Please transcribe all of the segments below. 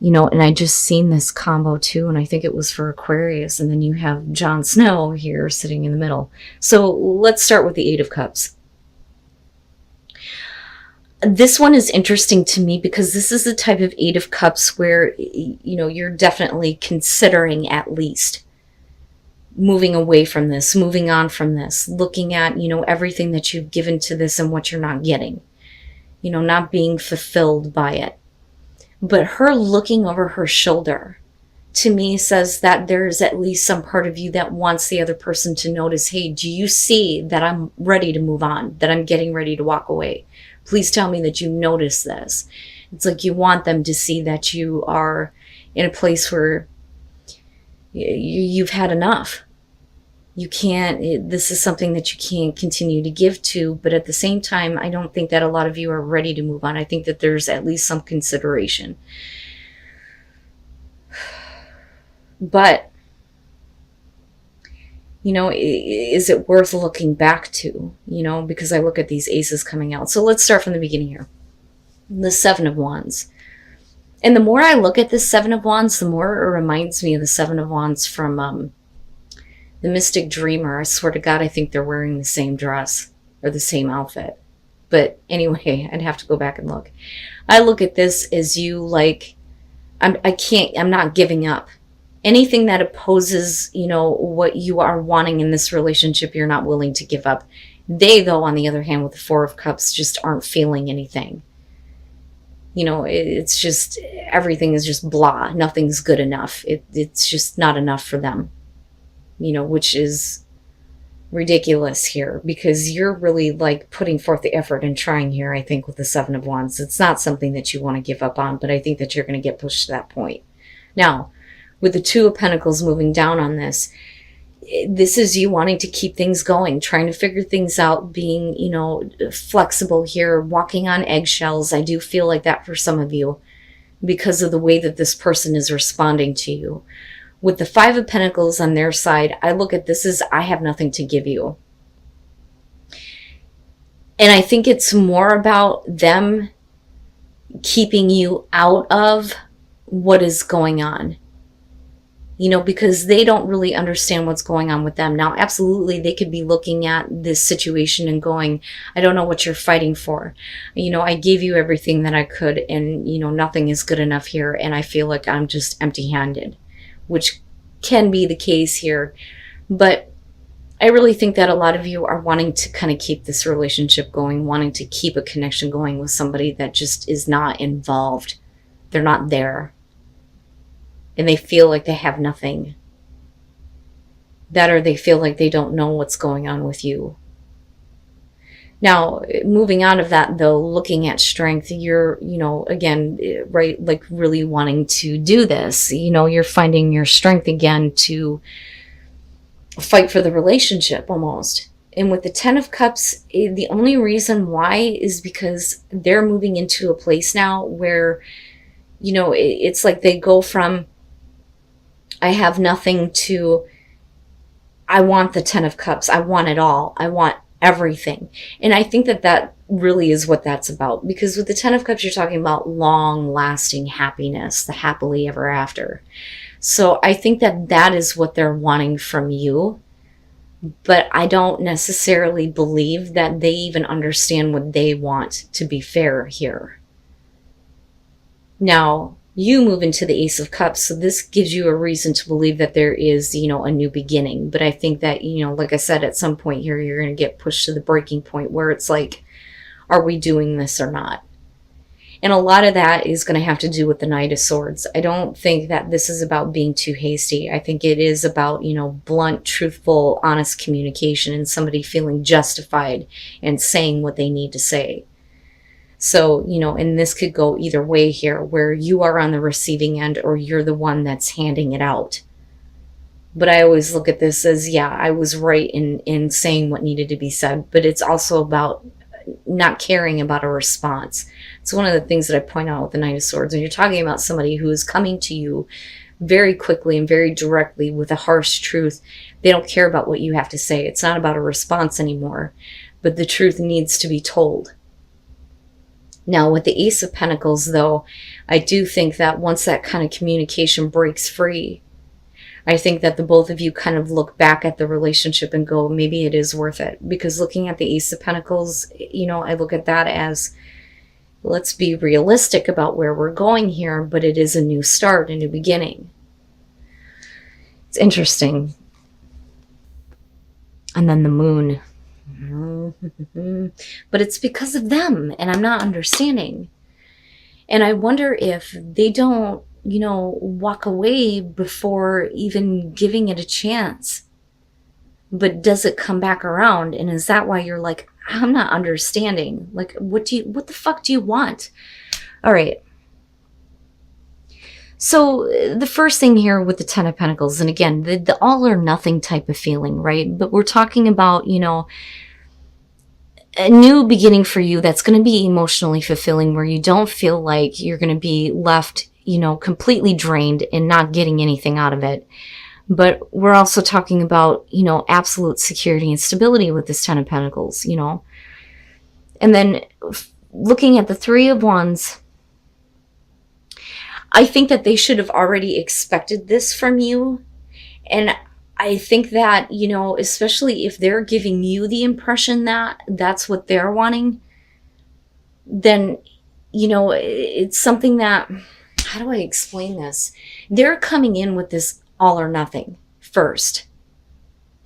And I just seen this combo too, and I think it was for Aquarius, and then you have Jon Snow here sitting in the middle. So let's start with the Eight of Cups. This one is interesting to me because this is the type of Eight of Cups where, you're definitely considering at least moving away from this, moving on from this, looking at, everything that you've given to this and what you're not getting, not being fulfilled by it. But her looking over her shoulder, to me, says that there's at least some part of you that wants the other person to notice, hey, do you see that I'm ready to move on, that I'm getting ready to walk away? Please tell me that you notice this. It's like you want them to see that you are in a place where you've had enough. You can't, this is something that you can't continue to give to, but at the same time, I don't think that a lot of you are ready to move on. I think that there's at least some consideration. But, is it worth looking back to, because I look at these aces coming out. So let's start from the beginning here. The Seven of Wands. And the more I look at this Seven of Wands, the more it reminds me of the Seven of Wands from the Mystic Dreamer. I swear to God, I think they're wearing the same dress or the same outfit. But anyway, I'd have to go back and look. I look at this as you like, I'm not giving up. Anything that opposes, what you are wanting in this relationship, you're not willing to give up. They, though, on the other hand, with the Four of Cups, just aren't feeling anything. It's just, everything is just blah. Nothing's good enough. It's just not enough for them, which is ridiculous here because you're really like putting forth the effort and trying here, I think, with the Seven of Wands. It's not something that you want to give up on, but I think that you're going to get pushed to that point. Now, with the Two of Pentacles moving down on this is you wanting to keep things going, trying to figure things out, being, flexible here, walking on eggshells. I do feel like that for some of you because of the way that this person is responding to you. With the Five of Pentacles on their side, I look at this as I have nothing to give you. And I think it's more about them keeping you out of what is going on. Because they don't really understand what's going on with them. Now, absolutely, they could be looking at this situation and going, I don't know what you're fighting for. I gave you everything that I could and, nothing is good enough here. And I feel like I'm just empty-handed, which can be the case here. But I really think that a lot of you are wanting to kind of keep this relationship going, wanting to keep a connection going with somebody that just is not involved. They're not there. And they feel like they have nothing. That or they feel like they don't know what's going on with you. Now, moving out of that, though, looking at strength, you're, again, right, like really wanting to do this. You're finding your strength again to fight for the relationship almost. And with the Ten of Cups, the only reason why is because they're moving into a place now where, it's like they go from, I have nothing to, I want the Ten of Cups. I want it all. I want everything. And I think that that really is what that's about. Because with the Ten of Cups, you're talking about long-lasting happiness, the happily ever after. So I think that that is what they're wanting from you. But I don't necessarily believe that they even understand what they want, to be fair here. Now, you move into the Ace of Cups, so this gives you a reason to believe that there is, a new beginning. But I think that, like I said, at some point here, you're going to get pushed to the breaking point where it's like, are we doing this or not? And a lot of that is going to have to do with the Knight of Swords. I don't think that this is about being too hasty. I think it is about, blunt, truthful, honest communication and somebody feeling justified and saying what they need to say. So, and this could go either way here, where you are on the receiving end or you're the one that's handing it out. But I always look at this as, yeah, I was right in saying what needed to be said. But it's also about not caring about a response. It's one of the things that I point out with the Knight of Swords. When you're talking about somebody who is coming to you very quickly and very directly with a harsh truth, they don't care about what you have to say. It's not about a response anymore. But the truth needs to be told. Now, with the Ace of Pentacles, though, I do think that once that kind of communication breaks free, I think that the both of you kind of look back at the relationship and go, maybe it is worth it. Because looking at the Ace of Pentacles, I look at that as, let's be realistic about where we're going here, but it is a new start, a new beginning. It's interesting. And then the moon. But it's because of them, and I'm not understanding. And I wonder if they don't, walk away before even giving it a chance. But does it come back around? And is that why you're like, I'm not understanding? Like, what the fuck do you want? All right. So the first thing here with the Ten of Pentacles, and again, the all or nothing type of feeling, right? But we're talking about, a new beginning for you that's going to be emotionally fulfilling, where you don't feel like you're going to be left, completely drained and not getting anything out of it. But we're also talking about, absolute security and stability with this Ten of Pentacles, And then looking at the Three of Wands, I think that they should have already expected this from you. And I think that, especially if they're giving you the impression that that's what they're wanting, then, it's something that, how do I explain this? They're coming in with this all or nothing first.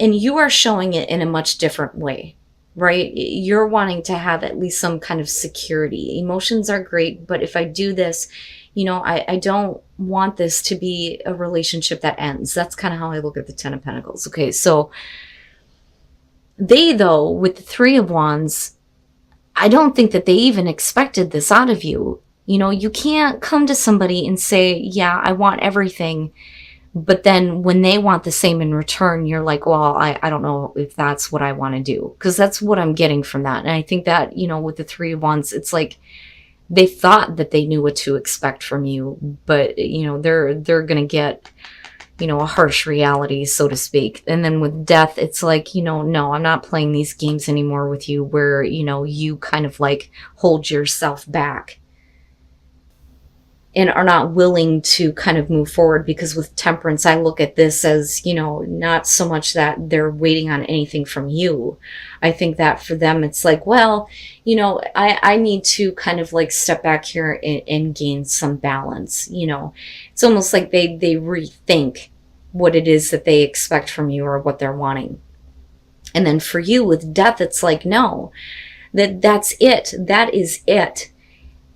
And you are showing it in a much different way, right? You're wanting to have at least some kind of security. Emotions are great, but if I do this, I don't want this to be a relationship that ends. That's kind of how I look at the Ten of Pentacles. Okay, so they, though, with the Three of Wands, I don't think that they even expected this out of you. You can't come to somebody and say, yeah, I want everything. But then when they want the same in return, you're like, well, I don't know if that's what I want to do. Because that's what I'm getting from that. And I think that, with the Three of Wands, it's like, they thought that they knew what to expect from you, but they're going to get a harsh reality, so to speak. And then with Death, it's like, no, I'm not playing these games anymore with you, where you kind of like hold yourself back and are not willing to kind of move forward. Because with Temperance, I look at this as, not so much that they're waiting on anything from you. I think that for them, it's like, well, I need to kind of like step back here and gain some balance. It's almost like they rethink what it is that they expect from you or what they're wanting. And then for you with Death, it's like, no, that's it. That is it.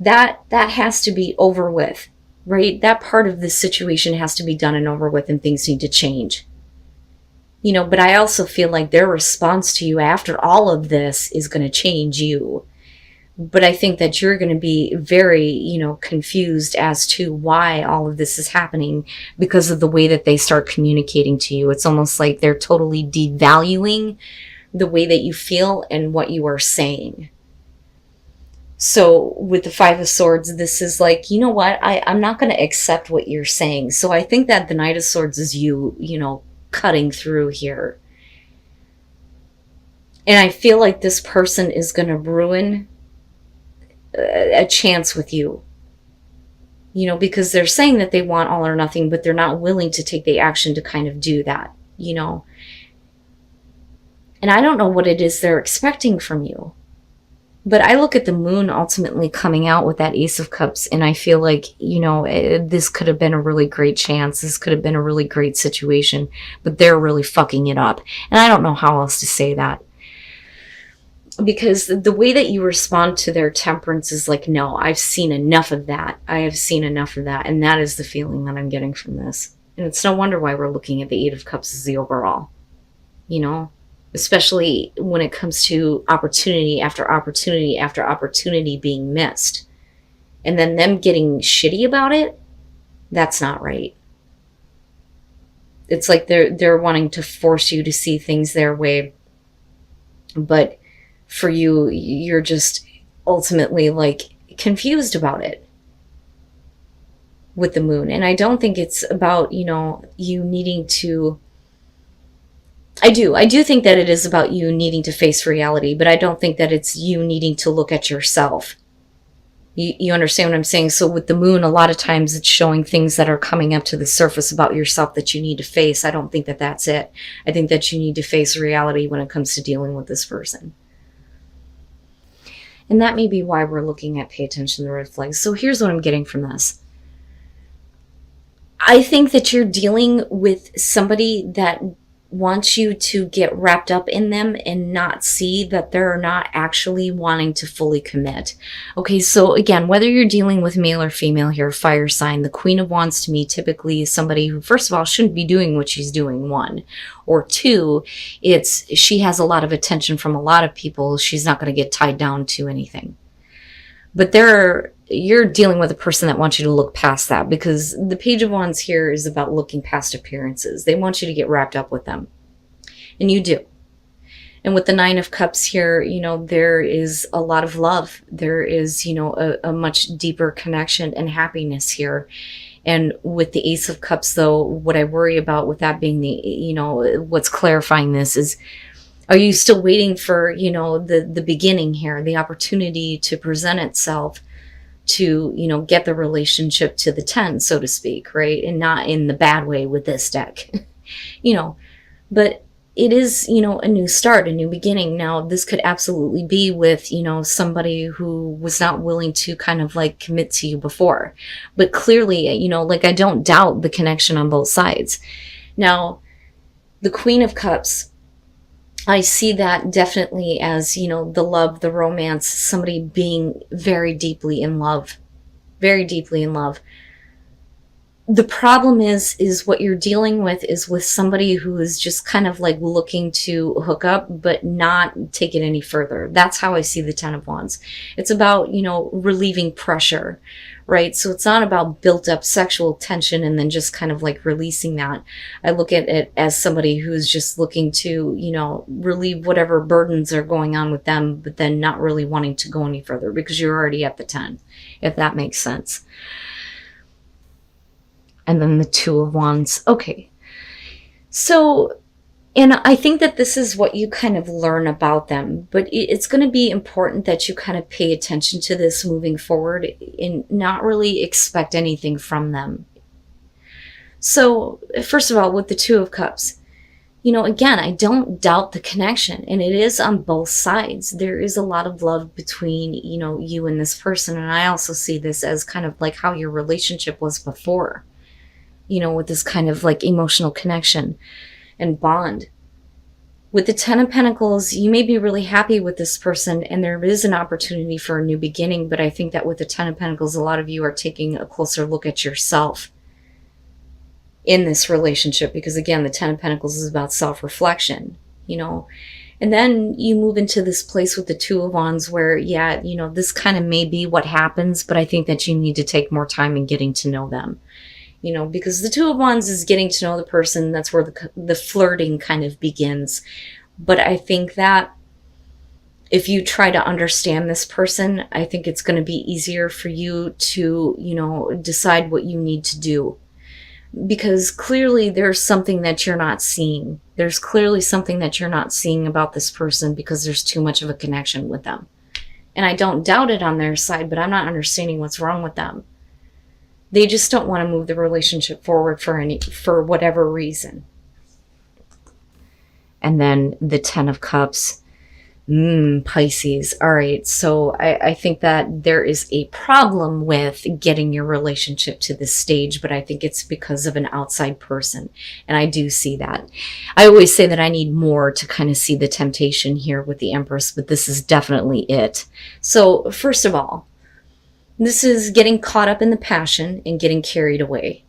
That has to be over with, right? That part of the situation has to be done and over with, and things need to change. But I also feel like their response to you after all of this is going to change you. But I think that you're going to be very, confused as to why all of this is happening, because of the way that they start communicating to you. It's almost like they're totally devaluing the way that you feel and what you are saying. So with the Five of Swords, this is like, you know what? I'm not going to accept what you're saying. So I think that the Knight of Swords is you, cutting through here. And I feel like this person is going to ruin a chance with you. Because they're saying that they want all or nothing, but they're not willing to take the action to kind of do that, And I don't know what it is they're expecting from you. But I look at the moon ultimately coming out with that Ace of Cups, and I feel like, this could have been a really great chance. This could have been a really great situation, but they're really fucking it up. And I don't know how else to say that. Because the way that you respond to their Temperance is like, no, I've seen enough of that. I have seen enough of that. And that is the feeling that I'm getting from this. And it's no wonder why we're looking at the Eight of Cups as the overall, especially when it comes to opportunity after opportunity after opportunity being missed. And then them getting shitty about it, that's not right. It's like they're wanting to force you to see things their way. But for you, you're just ultimately like confused about it with the moon. And I don't think it's about, you needing to... I do think that it is about you needing to face reality, but I don't think that it's you needing to look at yourself. You understand what I'm saying? So with the moon, a lot of times it's showing things that are coming up to the surface about yourself that you need to face. I don't think that that's it. I think that you need to face reality when it comes to dealing with this person. And that may be why we're looking at pay attention to the red flags. So here's what I'm getting from this. I think that you're dealing with somebody that wants you to get wrapped up in them and not see that they're not actually wanting to fully commit. Okay, so again, whether you're dealing with male or female here, fire sign, the Queen of Wands to me typically is somebody who, first of all, shouldn't be doing what she's doing, one. Or two, she has a lot of attention from a lot of people. She's not going to get tied down to anything. But you're dealing with a person that wants you to look past that, because the Page of Wands here is about looking past appearances. They want you to get wrapped up with them. And you do. And with the Nine of Cups here, there is a lot of love. There is, a much deeper connection and happiness here. And with the Ace of Cups, though, what I worry about with that being what's clarifying this is, are you still waiting for, the beginning here, the opportunity to present itself to, get the relationship to the 10, so to speak, right? And not in the bad way with this deck, but it is, a new start, a new beginning. Now, this could absolutely be with, somebody who was not willing to kind of like commit to you before, but clearly, I don't doubt the connection on both sides. Now, the Queen of Cups, I see that definitely as, the love, the romance, somebody being very deeply in love, very deeply in love. The problem is what you're dealing with is with somebody who is just kind of like looking to hook up, but not take it any further. That's how I see the Ten of Wands. It's about, relieving pressure, right? So it's not about built up sexual tension and then just kind of like releasing that. I look at it as somebody who's just looking to, relieve whatever burdens are going on with them, but then not really wanting to go any further because you're already at the 10, if that makes sense. And then the Two of Wands. Okay. So, and I think that this is what you kind of learn about them, but it's going to be important that you kind of pay attention to this moving forward and not really expect anything from them. So, first of all, with the Two of Cups, again, I don't doubt the connection, and it is on both sides. There is a lot of love between, you and this person, and I also see this as kind of like how your relationship was before. With this kind of like emotional connection and bond. With the Ten of Pentacles, you may be really happy with this person and there is an opportunity for a new beginning, but I think that with the Ten of Pentacles, a lot of you are taking a closer look at yourself in this relationship, because again, the Ten of Pentacles is about self-reflection, and then you move into this place with the Two of Wands where, this kind of may be what happens, but I think that you need to take more time in getting to know them. Because the Two of Wands is getting to know the person. That's where the flirting kind of begins. But I think that if you try to understand this person, I think it's going to be easier for you to, decide what you need to do. Because clearly there's something that you're not seeing. There's clearly something that you're not seeing about this person because there's too much of a connection with them. And I don't doubt it on their side, but I'm not understanding what's wrong with them. They just don't want to move the relationship forward for whatever reason. And then the Ten of Cups, Pisces. All right, so I think that there is a problem with getting your relationship to this stage, but I think it's because of an outside person. And I do see that. I always say that I need more to kind of see the temptation here with the Empress, but this is definitely it. So first of all, this is getting caught up in the passion and getting carried away.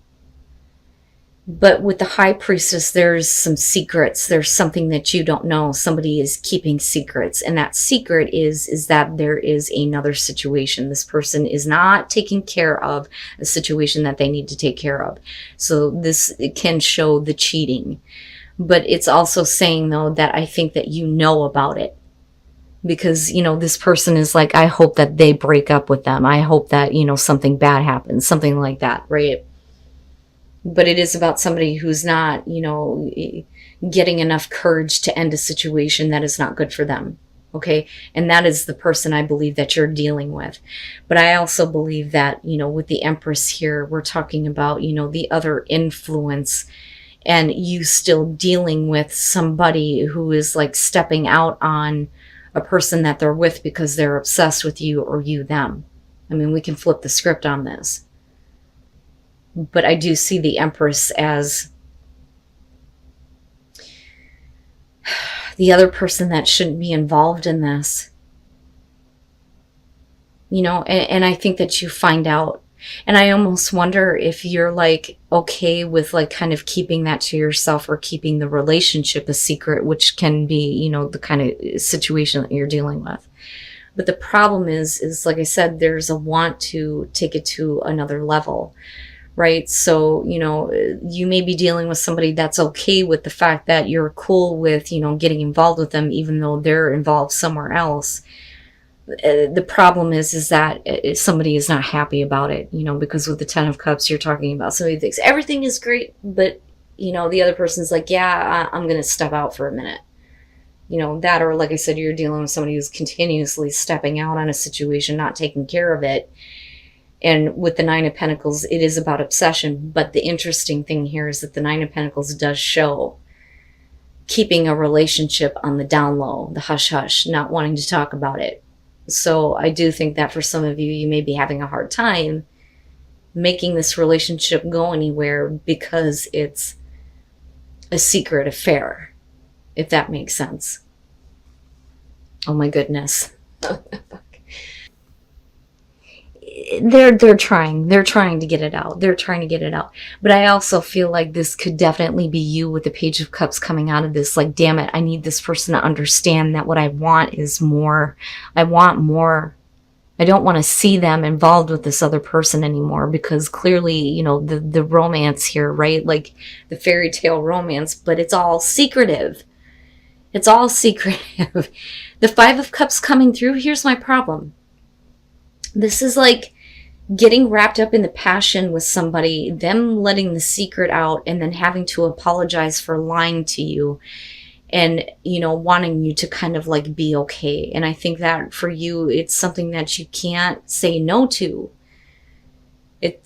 But with the High Priestess, there's some secrets. There's something that you don't know. Somebody is keeping secrets. And that secret is that there is another situation. This person is not taking care of a situation that they need to take care of. So this can show the cheating. But it's also saying, though, that I think that you know about it. Because, this person is like, I hope that they break up with them. I hope that, something bad happens, something like that, right? But it is about somebody who's not, getting enough courage to end a situation that is not good for them. Okay. And that is the person I believe that you're dealing with. But I also believe that, with the Empress here, we're talking about, the other influence, and you still dealing with somebody who is like stepping out on a person that they're with because they're obsessed with you, or you them. I mean, we can flip the script on this. But I do see the Empress as the other person that shouldn't be involved in this. And I think that you find out. And I almost wonder if you're like okay with like kind of keeping that to yourself, or keeping the relationship a secret, which can be, the kind of situation that you're dealing with. But the problem is like I said, there's a want to take it to another level, right? So, you may be dealing with somebody that's okay with the fact that you're cool with, getting involved with them, even though they're involved somewhere else. The problem is that somebody is not happy about it, because with the Ten of Cups, you're talking about somebody who thinks everything is great, but, the other person's like, yeah, I'm going to step out for a minute. That, or like I said, you're dealing with somebody who's continuously stepping out on a situation, not taking care of it. And with the Nine of Pentacles, it is about obsession. But the interesting thing here is that the Nine of Pentacles does show keeping a relationship on the down low, the hush hush, not wanting to talk about it. So I do think that for some of you, you may be having a hard time making this relationship go anywhere because it's a secret affair, if that makes sense. Oh my goodness. They're trying to get it out. But I also feel like this could definitely be you with the Page of Cups coming out of this. Like, damn it, I need this person to understand that what I want is more. I want more. I don't want to see them involved with this other person anymore, because clearly, the romance here, right? Like the fairy tale romance, but it's all secretive. It's all secretive. The Five of Cups coming through, here's my problem. This is like getting wrapped up in the passion with somebody, them letting the secret out, and then having to apologize for lying to you, and, wanting you to kind of like be okay. And I think that for you, it's something that you can't say no to.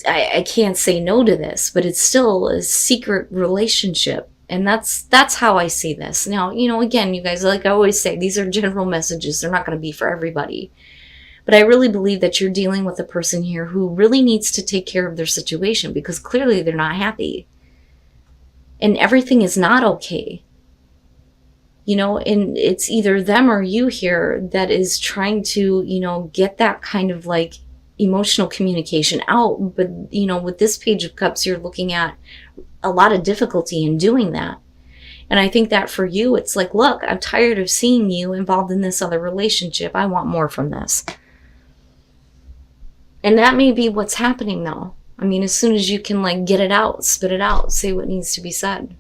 I can't say no to this, but it's still a secret relationship. And that's how I see this. Now, again, you guys, like I always say, these are general messages. They're not going to be for everybody. But I really believe that you're dealing with a person here who really needs to take care of their situation, because clearly they're not happy. And everything is not okay. And it's either them or you here that is trying to, get that kind of like emotional communication out. But, with this Page of Cups, you're looking at a lot of difficulty in doing that. And I think that for you, it's like, look, I'm tired of seeing you involved in this other relationship. I want more from this. And that may be what's happening though. I mean, as soon as you can like get it out, spit it out, say what needs to be said.